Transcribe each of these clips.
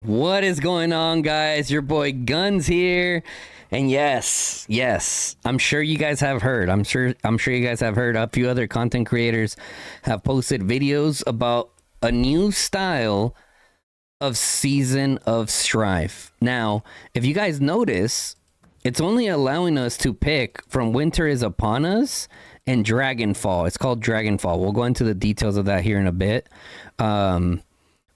What is going on, guys? Your boy Guns here. And yes, I'm sure you guys have heard. I'm sure you guys have heard a few other content creators have posted videos about a new style of Season of Strife. Now, if you guys notice, it's only allowing us to pick from Winter is Upon Us and Dragonfall. It's called Dragonfall. We'll go into the details of that here in a bit.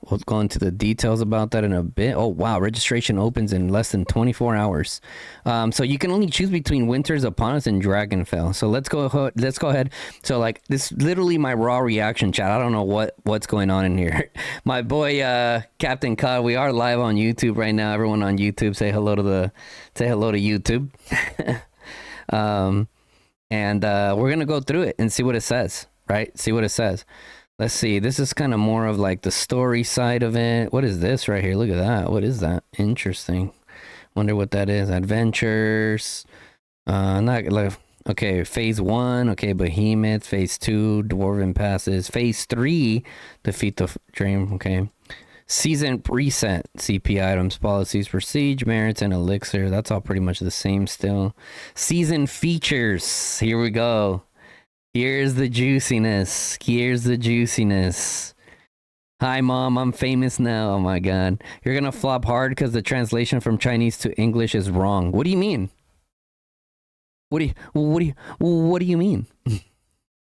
We'll go into the details about that in a bit. Oh, wow. Registration opens in less than 24 hours. So you can only choose between Winters Upon Us and Dragonfell. So let's go ahead. So, like, this is literally my raw reaction, chat. I don't know what's going on in here. My boy, Captain Cod, we are live on YouTube right now. Everyone on YouTube, say hello to YouTube. And we're going to go through it and see what it says, right? See what it says. Let's see. This is kind of more of like the story side of it. What is this right here? Look at that. What is that? Interesting. Wonder what that is. Adventures. Not like okay. Phase 1. Okay, Behemoth. Phase 2. Dwarven passes. Phase 3. Defeat the dream. Okay. Season reset. CP items, policies for siege, merits, and elixir. That's all pretty much the same still. Season features. Here we go. Here's the juiciness. Hi, Mom. I'm famous now. Oh, my God. You're going to flop hard because the translation from Chinese to English is wrong. What do you mean? What do you mean? You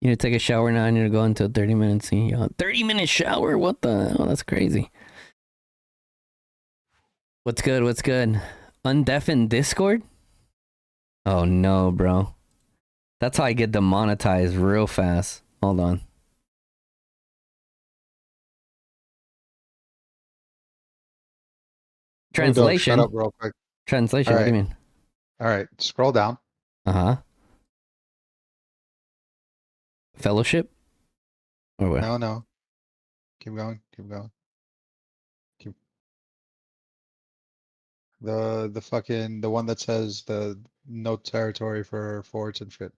need to take a shower now. I need to go into 30 minutes. 30-minute shower? What the? Oh, that's crazy. What's good? Undeafened Discord? Oh, no, bro. That's how I get demonetized real fast. Hold on. Translation. Shut up real quick. Translation. What do you mean? All right. Scroll down. Fellowship? Or what? No. Keep going. The one that says the no territory for forts and shit.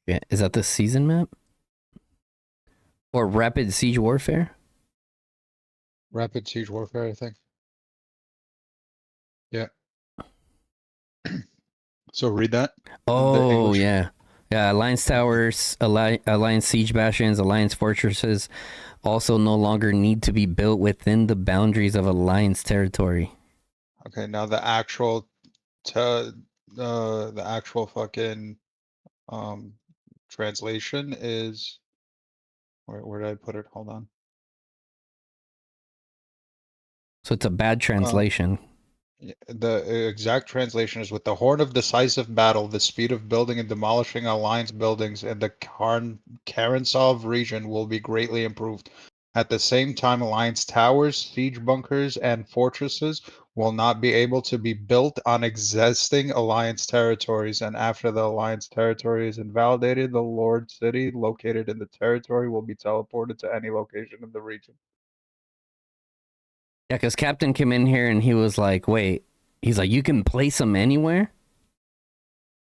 Yeah. Is that the season map? Or Rapid Siege Warfare? Rapid Siege Warfare, I think. Yeah. So read that. Oh, yeah. Yeah, Alliance Towers, Alliance Siege Bastions, Alliance Fortresses also no longer need to be built within the boundaries of Alliance territory. Okay, now the actual fucking translation is where did I put it? Hold on. So it's a bad translation. The exact translation is with the horn of decisive battle, the speed of building and demolishing alliance buildings in the Karantsov region will be greatly improved. At the same time, alliance towers, siege bunkers, and fortresses will not be able to be built on existing alliance territories, and after the alliance territory is invalidated, the Lord City located in the territory will be teleported to any location in the region. Yeah, because Captain came in here and he was like, wait, he's like, you can place them anywhere?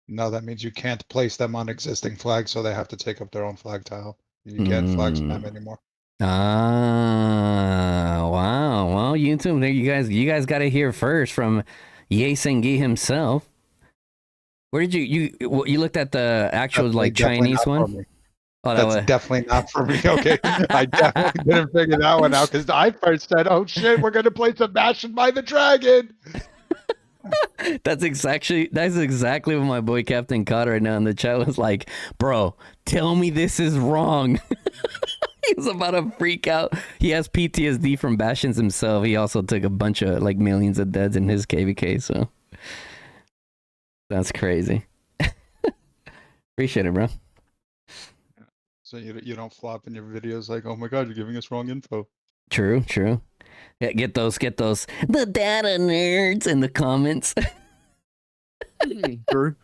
No, that means you can't place them on existing flags, so they have to take up their own flag tile. You can't flag spam anymore. Ah, wow. Well, YouTube, there you guys got to hear first from Ye Sengi himself. Where did you looked at the actual like Chinese one? Oh, that's definitely not for me. Okay, I definitely didn't figure that one out because I first said, "Oh shit, we're gonna play Sebastian by the Dragon." That's exactly what my boy Captain Cod right now in the chat was like, bro, tell me this is wrong. He was about to freak out. He has PTSD from Bastions himself. He also took a bunch of like millions of deaths in his KVK, so that's crazy. Appreciate it, bro. So you don't flop in your videos like, "Oh my god, you're giving us wrong info." True. Yeah, get those the data nerds in the comments. Sure.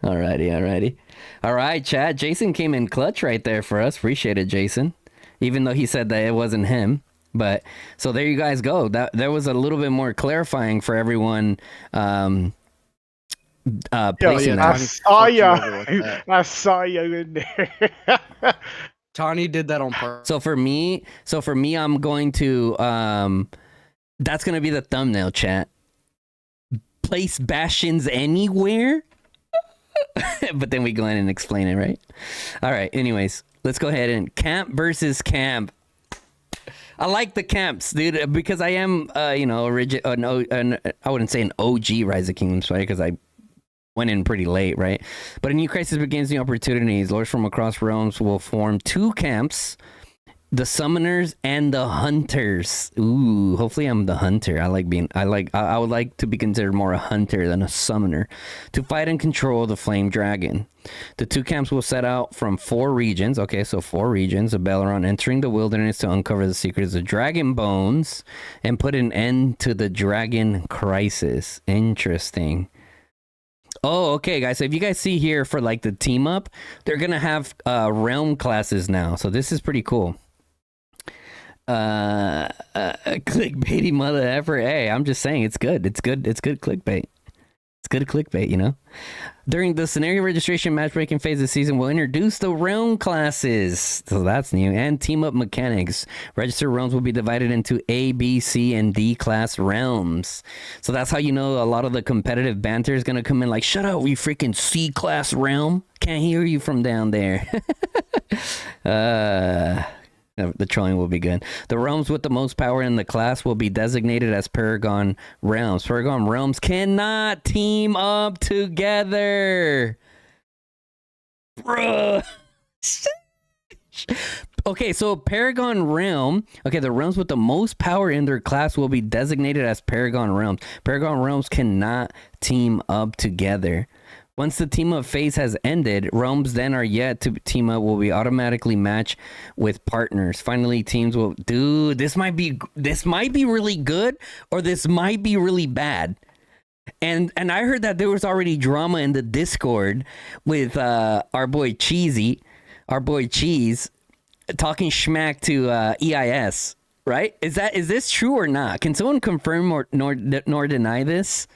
Alrighty. All right, Chad. Jason came in clutch right there for us. Appreciate it, Jason. Even though he said that it wasn't him. But so there you guys go. There was a little bit more clarifying for everyone. Placing I saw you in there. Tawny did that on purpose. So for me, I'm going to that's gonna be the thumbnail, chat. Place bastions anywhere. But then we go in and explain it, right? All right. Anyways, let's go ahead and camp versus camp. I like the camps, dude, because I am, I wouldn't say an OG Rise of Kingdoms player because I went in pretty late, right? But a new crisis begins, new opportunities. Lords from across realms will form two camps. The summoners and the hunters. Ooh, hopefully I'm the hunter. I would like to be considered more a hunter than a summoner to fight and control the flame dragon. The two camps will set out from 4 regions. Okay, so 4 regions of Belleron, entering the wilderness to uncover the secrets of dragon bones and put an end to the dragon crisis. Interesting. Oh, okay, guys. So if you guys see here for like the team up, they're gonna have realm classes now. So this is pretty cool. Clickbaity mother effer. Hey, I'm just saying it's good. It's good clickbait. It's good clickbait, you know? During the scenario registration matchmaking phase of the season, we'll introduce the realm classes. So that's new. And team up mechanics. Registered realms will be divided into A, B, C, and D class realms. So that's how you know a lot of the competitive banter is going to come in like, shut up, you freaking C class realm. Can't hear you from down there. The trolling will be good. The realms with the most power in the class will be designated as Paragon realms. Paragon realms cannot team up together. Bruh. Okay, so Paragon realm. Okay, the realms with the most power in their class will be designated as Paragon realms. Paragon realms cannot team up together. Once the team up phase has ended, realms then are yet to team up will be automatically matched with partners. Finally, teams will. Dude, this might be really good, or this might be really bad. And I heard that there was already drama in the Discord with our boy Cheese, talking schmack to EIS. Right? Is this true or not? Can someone confirm nor deny this,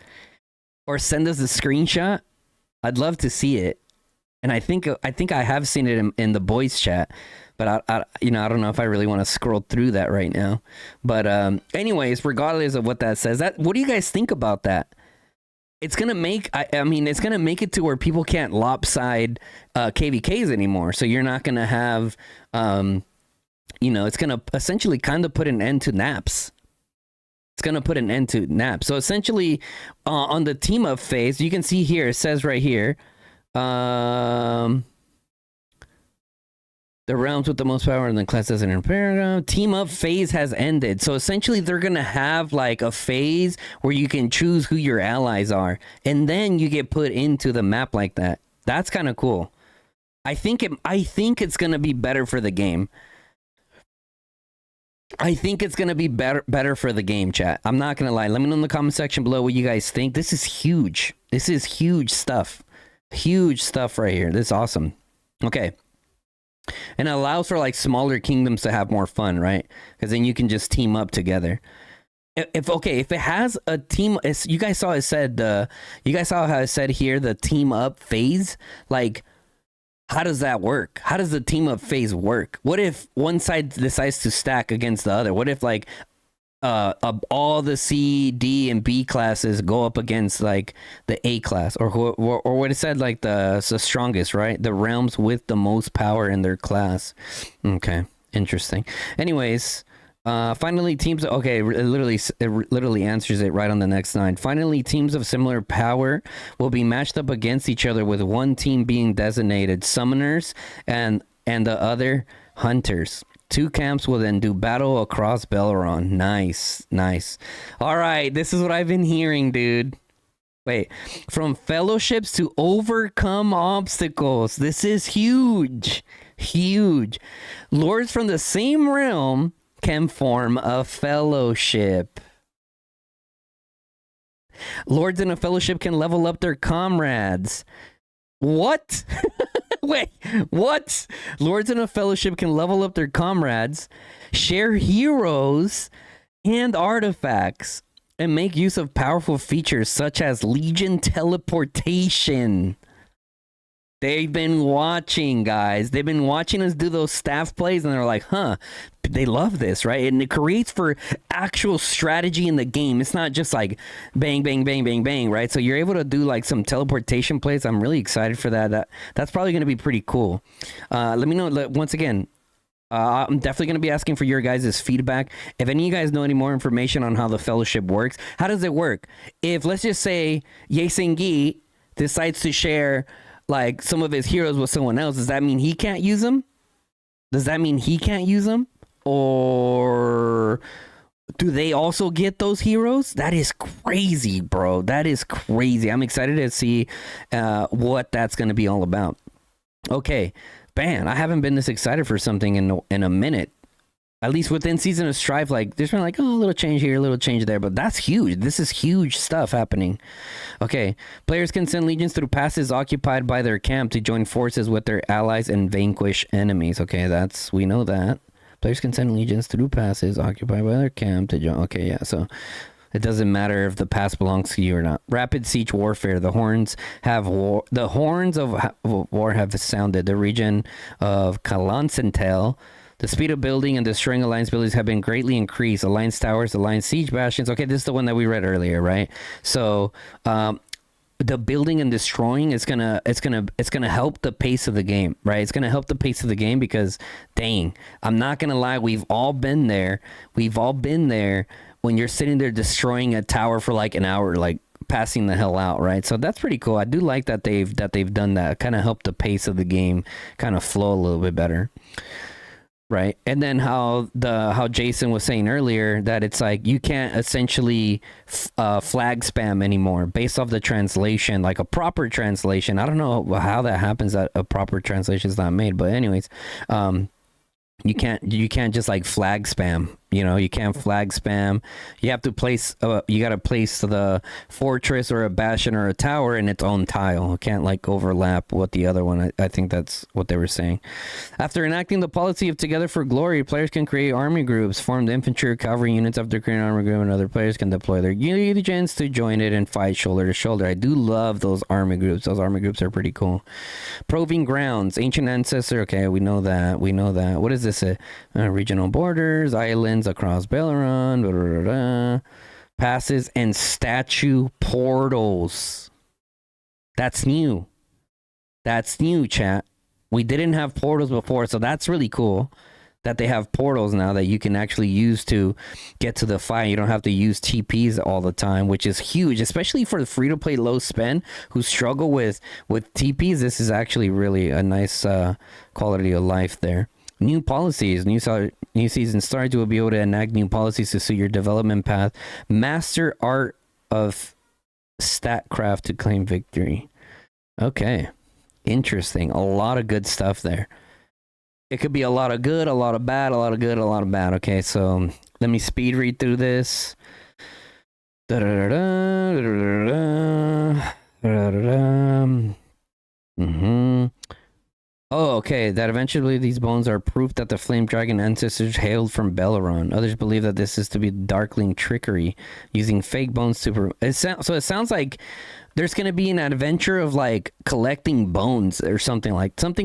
or send us a screenshot? I'd love to see it, and I think I have seen it in the boys chat, but I don't know if I really want to scroll through that right now. But anyways, regardless of what that says, what do you guys think about that? It's gonna make it's gonna make it to where people can't lopside KVKs anymore. So you're not gonna have it's gonna essentially kind of put an end to naps. It's going to put an end to nap. So essentially, on the team up phase, you can see here, it says right here, the realms with the most power in the class doesn't impair. Team up phase has ended. So essentially, they're going to have like a phase where you can choose who your allies are. And then you get put into the map like that. That's kind of cool. I think it's going to be better for the game. I think it's going to be better for the game, chat. I'm not going to lie. Let me know in the comment section below what you guys think. This is huge. This is huge stuff. Huge stuff right here. This is awesome. Okay. And it allows for like smaller kingdoms to have more fun, right? Because then you can just team up together. If it has a team, you guys saw how it said here, the team up phase, like, how does that work? How does the team up phase work? What if one side decides to stack against the other? What if like all the C, D, and B classes go up against like the A class, or what it said, like the strongest, right? The realms with the most power in their class. Okay, interesting. Anyways. Finally, teams. Okay, it literally answers it right on the next line. Finally, teams of similar power will be matched up against each other, with one team being designated summoners and the other hunters. Two camps will then do battle across Belleron. Nice. All right, this is what I've been hearing, dude. Wait, from fellowships to overcome obstacles. This is huge. Lords from the same realm can form a fellowship. Lords in a fellowship can level up their comrades. What? Wait, what? Lords in a fellowship can level up their comrades, share heroes and artifacts, and make use of powerful features such as Legion teleportation. They've been watching, guys. They've been watching us do those staff plays, and they're like, huh, they love this, right? And it creates for actual strategy in the game. It's not just like bang, bang, bang, bang, bang, right? So you're able to do like some teleportation plays. I'm really excited for that. That's probably going to be pretty cool. Let me know. Once again, I'm definitely going to be asking for your guys' feedback. If any of you guys know any more information on how the fellowship works, how does it work? If, let's just say, Yesengi decides to share like some of his heroes with someone else, does that mean he can't use them? Does that mean he can't use them? Or do they also get those heroes? That is crazy, bro. That is crazy. I'm excited to see what that's going to be all about. Okay, man, I haven't been this excited for something in a minute. At least within Season of Strife, like there's been like, oh, a little change here, a little change there, but that's huge. This is huge stuff happening. Okay, players can send legions through passes occupied by their camp to join forces with their allies and vanquish enemies. Okay, we know that. Players can send legions through passes occupied by their camp to join. Okay, yeah, so it doesn't matter if the pass belongs to you or not. Rapid siege warfare. The horns of war have sounded. The region of Kalansentel. The speed of building and destroying alliance buildings have been greatly increased. Alliance towers, alliance siege bastions. Okay, this is the one that we read earlier, right? So, the building and destroying is gonna help the pace of the game, right? It's gonna help the pace of the game because, dang, I'm not gonna lie, we've all been there. We've all been there when you're sitting there destroying a tower for like an hour, like passing the hell out, right? So that's pretty cool. I do like that they've done that. Kind of help the pace of the game kind of flow a little bit better. Right. And then how Jason was saying earlier that it's like you can't essentially flag spam anymore based off the translation, like a proper translation. I don't know how that happens that a proper translation is not made. But anyways, you can't just like flag spam. You can't flag spam. You have to place you got to place the fortress or a bastion or a tower in its own tile. It can't like overlap with the other one. I think that's what they were saying. After enacting the policy of Together for Glory, players can create army groups, form the infantry or cavalry units after creating an army group, and other players can deploy their legions to join it and fight shoulder to shoulder. I do love those army groups. Those army groups are pretty cool. Proving grounds, ancient ancestor. Okay, we know that. What is this? Regional borders, islands across Belleron, blah, blah, blah, blah. Passes and statue portals. That's new. Chat. We didn't have portals before, so that's really cool that they have portals now that you can actually use to get to the fight. You don't have to use TPs all the time, which is huge, especially for the free-to-play low spend who struggle with TPs. This is actually really a nice quality of life there. New policies. New season starts. You will be able to enact new policies to suit your development path. Master art of statcraft to claim victory. Okay. Interesting. A lot of good stuff there. It could be a lot of good, a lot of bad, a lot of good, a lot of bad. Okay, so let me speed read through this. Oh, okay. That eventually these bones are proof that the flame dragon ancestors hailed from Belleron. Others believe that this is to be darkling trickery, using fake bones to. So it sounds like there's going to be an adventure of like collecting bones or something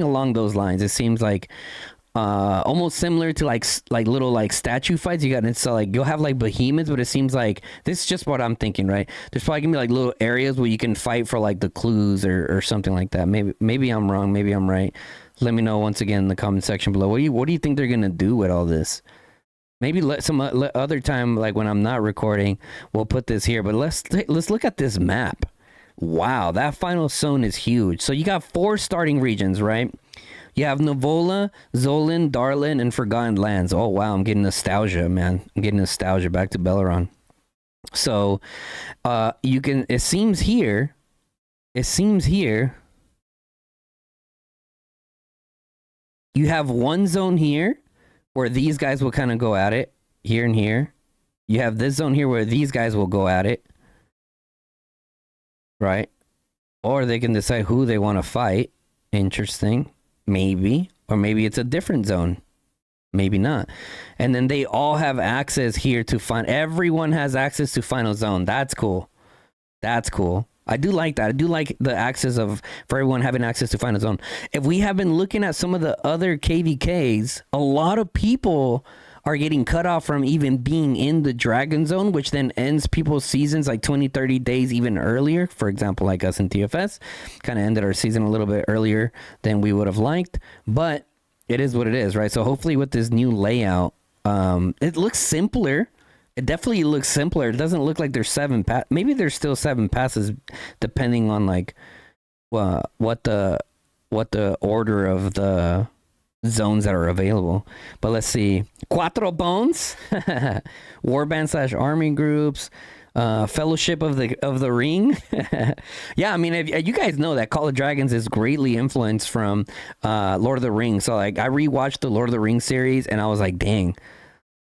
along those lines. It seems like almost similar to like little like statue fights. It's like you'll have like behemoths, but it seems like this is just what I'm thinking, right? There's probably gonna be like little areas where you can fight for like the clues or something like that. Maybe I'm wrong, maybe I'm right. Let me know once again in the comment section below. What do you think they're gonna do with all this? Maybe let other time, like when I'm not recording, we'll put this here. But let's look at this map. Wow, that final zone is huge. So you got 4 starting regions, right? You have Novola, Zolan, Darlin, and Forgotten Lands. Oh, wow. I'm getting nostalgia, man. I'm getting nostalgia back to Belleron. So, it seems here, you have one zone here where these guys will kind of go at it, here and here. You have this zone here where these guys will go at it, right? Or they can decide who they want to fight. Interesting. Maybe. Or maybe it's a different zone. Maybe not. And then they all have access here to find. Everyone has access to final zone. That's cool. I do like that. I do like the access of for everyone having access to Final Zone. If we have been looking at some of the other KVKs, a lot of people are getting cut off from even being in the Dragon Zone, which then ends people's seasons like 20, 30 days even earlier. For example, like us in TFS, kind of ended our season a little bit earlier than we would have liked, but it is what it is, right? So hopefully with this new layout, it looks simpler. It definitely looks simpler. It doesn't look like there's maybe there's still 7 passes, depending on like what the order of the zones that are available. But let's see, Cuatro Bones, Warband / Army Groups, Fellowship of the Ring. Yeah, I mean, if you guys know that Call of Dragons is greatly influenced from Lord of the Rings. So like, I rewatched the Lord of the Rings series, and I was like, dang,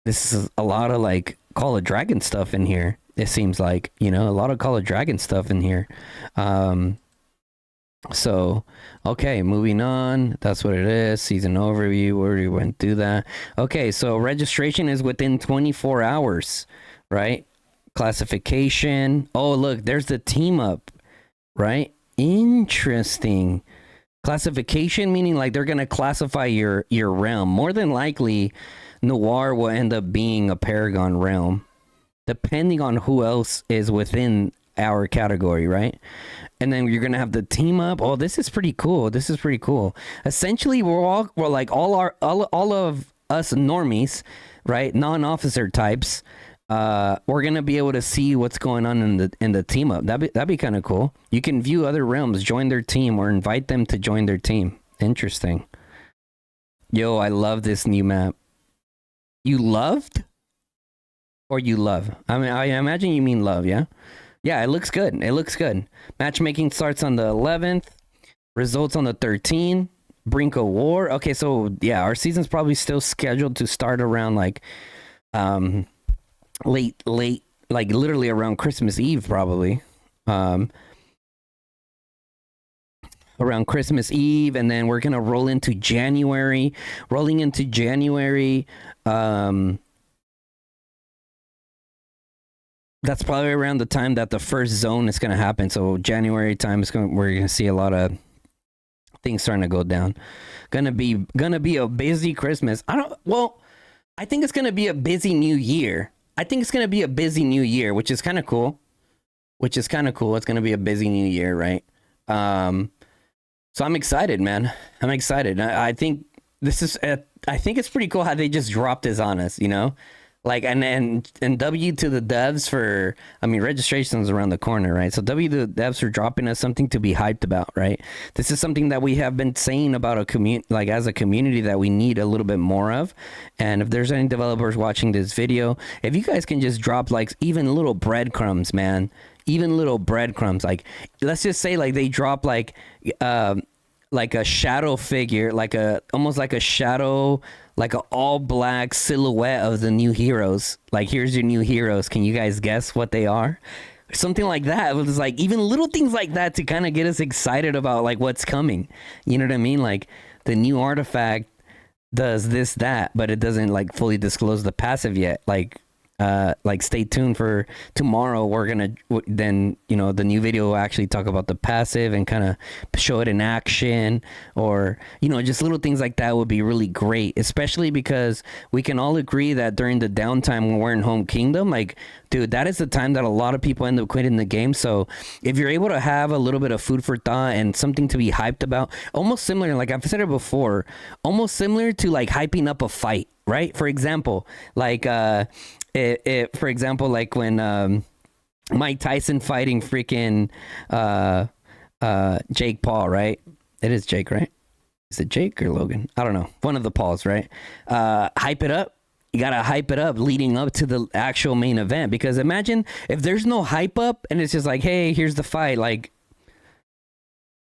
this is a lot of like Call of Dragon stuff in here. It seems like, a lot of Call of Dragon stuff in here. So, okay, moving on. That's what it is. Season overview. We already went through that. Okay, so registration is within 24 hours, right? Classification. Oh, look, there's the team up, right? Interesting. Classification, meaning like they're going to classify your realm. More than likely, Noir will end up being a Paragon realm, depending on who else is within our category, right? And then you're gonna have the team up. Oh, this is pretty cool. Essentially, we're like all of us normies, right? Non-officer types. We're gonna be able to see what's going on in the team up. That'd be kind of cool. You can view other realms, join their team, or invite them to join their team. Interesting. Yo, I love this new map. You loved? Or you love? I mean, I imagine you mean love, yeah? Yeah, it looks good. Matchmaking starts on the 11th. Results on the 13th. Brink of War. Okay, so yeah, our season's probably still scheduled to start around like late, like literally around Christmas Eve, probably. Around Christmas Eve, and then we're gonna roll into January. That's probably around the time that the first zone is going to happen. So January time we're going to see a lot of things starting to go down. Gonna be a busy Christmas. I think it's going to be a busy New Year. Which is kind of cool. It's going to be a busy New Year, right? So I'm excited, man. I think I think it's pretty cool how they just dropped this on us, Like, and W to the devs for, registration's around the corner, right? So W to the devs for dropping us something to be hyped about, right? This is something that we have been saying about as a community that we need a little bit more of. And if there's any developers watching this video, if you guys can just drop like even little breadcrumbs, man, like, let's just say like they drop like a shadow figure, almost like a shadow, like an all black silhouette of the new heroes. Like, here's your new heroes. Can you guys guess what they are? Something like that. It was like even little things like that to kind of get us excited about like what's coming. You know what I mean? Like the new artifact does this, that, but it doesn't like fully disclose the passive yet. Like stay tuned for tomorrow. We're gonna then the new video will actually talk about the passive and kind of show it in action, or just little things like that would be really great, especially because we can all agree that during the downtime when we're in Home Kingdom, like, dude, that is the time that a lot of people end up quitting the game. So if you're able to have a little bit of food for thought and something to be hyped about, almost similar, like I've said it before, almost similar to like hyping up a fight, right? For example, like for example, like when Mike Tyson fighting freaking Jake Paul, right? It is Jake, right? Is it Jake or Logan? I don't know. One of the Pauls, right? Hype it up. You gotta hype it up leading up to the actual main event, because imagine if there's no hype up and it's just like, hey, here's the fight. Like,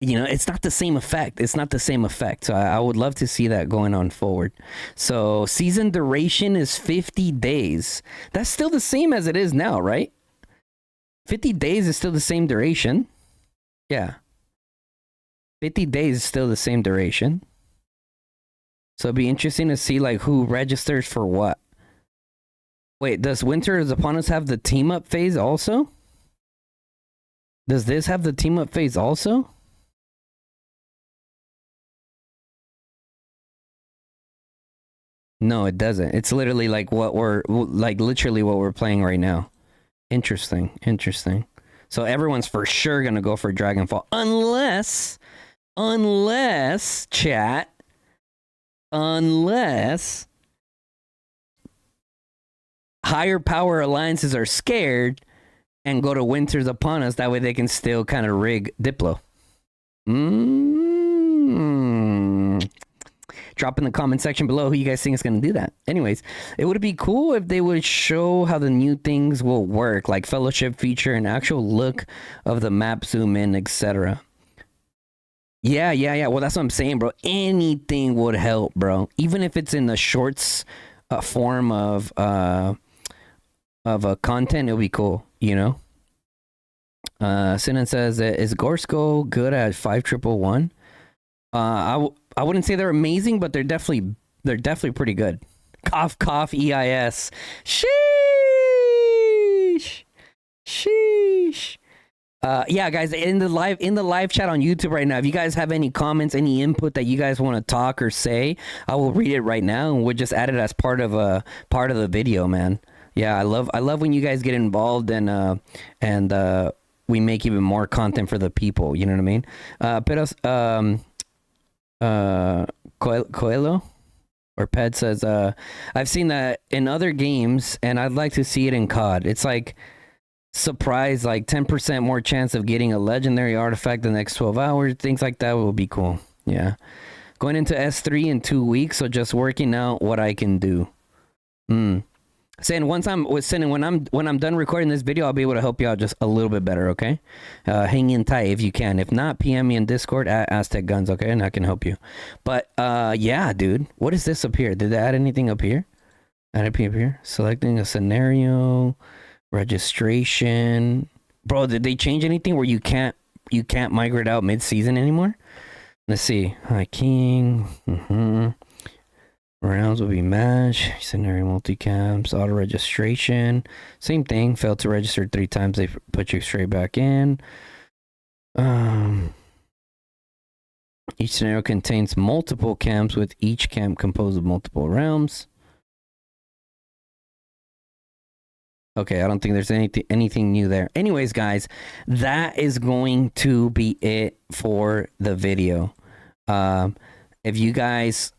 it's not the same effect. So I would love to see that going on forward. So season duration is 50 days. That's still the same as it is now, right? 50 days is still the same duration. Yeah. 50 days is still the same duration. So it'd be interesting to see like who registers for what. Wait, does Winter is Upon Us have the team up phase also? Does this have the team up phase also? No, it doesn't. It's literally like literally what we're playing right now. Interesting. Interesting. So everyone's for sure gonna go for Dragonfall, unless chat, unless higher power alliances are scared and go to Winters Upon Us. That way they can still kind of rig Diplo. Drop in the comment section below who you guys think is going to do that. Anyways, it would be cool if they would show how the new things will work, like fellowship feature, an actual look of the map, zoom in, etc. Yeah. Well, that's what I'm saying, bro. Anything would help, bro. Even if it's in the shorts form of a content, it'll be cool, you know? Sinan says, is Gorsko good at 5111? I wouldn't say they're amazing, but they're definitely pretty good. Cough cough EIS. Sheesh. Yeah, guys, in the live chat on YouTube right now, if you guys have any comments, any input that you guys want to talk or say, I will read it right now, and we'll just add it as part of the video, man. Yeah, I love when you guys get involved and we make even more content for the people. You know what I mean? Coelho or Ped says, I've seen that in other games, and I'd like to see it in COD. It's like surprise, like 10% more chance of getting a legendary artifact the next 12 hours. Things like that will be cool. Yeah. Going into S3 in 2 weeks, so just working out what I can do. Saying when I'm done recording this video, I'll be able to help you out just a little bit better, okay? Hang in tight if you can. If not, PM me in Discord at Aztec Guns, okay? And I can help you. But yeah, dude. What is this up here? Did they add anything up here? Add it up here? Selecting a scenario, registration. Bro, did they change anything where you can't migrate out mid-season anymore? Let's see. Hi, King. Rounds will be match, scenario multicams, auto registration. Same thing. Failed to register 3 times. They put you straight back in. Each scenario contains multiple camps, with each camp composed of multiple realms. Okay, I don't think there's anything new there. Anyways, guys, that is going to be it for the video. If you guys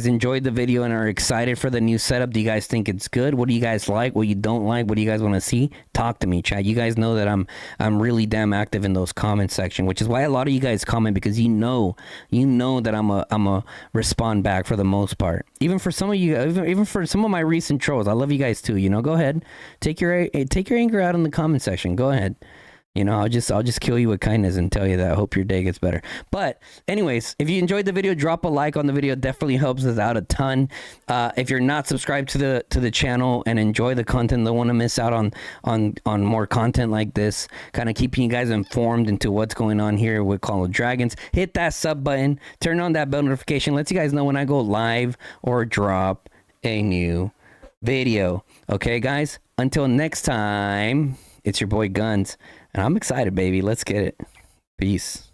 enjoyed the video and are excited for the new setup, do you guys think it's good? What do you guys like? What you don't like? What do you guys want to see? Talk to me, chat. You guys know that I'm really damn active in those comment section, which is why a lot of you guys comment, because you know that I'm a respond back for the most part. Even for some of you, even for some of my recent trolls, I love you guys too. You know, go ahead, take your anger out in the comment section. Go ahead. You know, I'll just kill you with kindness and tell you that I hope your day gets better. But anyways, if you enjoyed the video, drop a like on the video. It definitely helps us out a ton. If you're not subscribed to the channel and enjoy the content, don't want to miss out on more content like this, kind of keeping you guys informed into what's going on here with Call of Dragons, hit that sub button, turn on that bell notification, lets you guys know when I go live or drop a new video. Okay, guys? Until next time, it's your boy Guns. And I'm excited, baby. Let's get it. Peace.